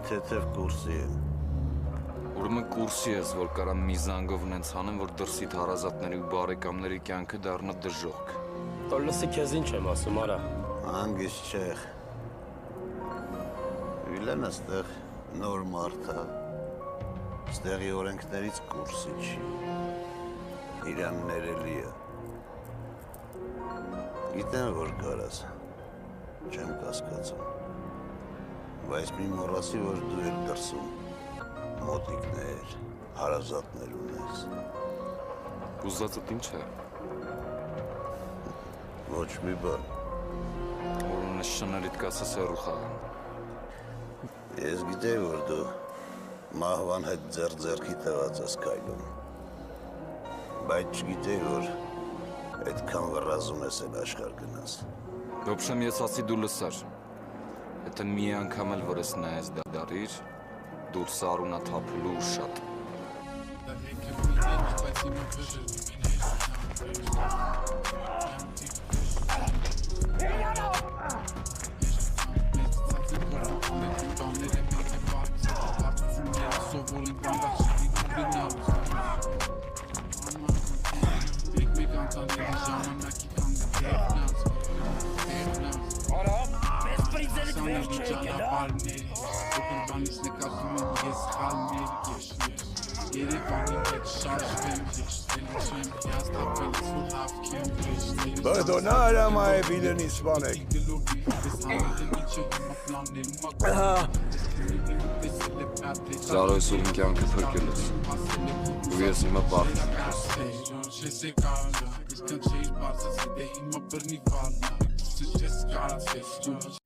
թեթև կուրսի եմ։ Ուրեմն կուրսի ես, որ կարամ մի զանգով նենց հանեմ, որ դրսիդ հարազատների ու բարեկամների կյանքը դառնա դժոխք։ Տոր լսի քեզ ինչ եմ ասում, արա։ Հանգիստ չեղ։ Վիլենը ստեղ նոր մարդ է։ Ստեղի օրենքներից կուրսի չի։ Իրան ներելի է։ Գիտեմ, որ կարաս, չեմ կասկածում, բայց մի մոռացի, որ դու էլ դրսում մոտիկներ, հարազատներ ունես։ Ուզածդ ինչ է։ Ոչ մի բան։ Որոնը շներիդ կասես հեռու խաղան։ Ես գիտեի, որ դու մահվան հետ ձեռքի տված ես քայլում, բայց չգիտեի, որ այդքան վռազում ես էլ աշխարհ գնաս։ Ոբշեմ ես ասի դու լսար։ Եթե մի անգամ էլ որ ես նայես դադարիր, դուրս արունա թափելու շատ։ Perdonare mai bine în Ispane. Զարո ես ուրին կյանքը փրկել ես։ Ու ես հիմա պարտքն ես։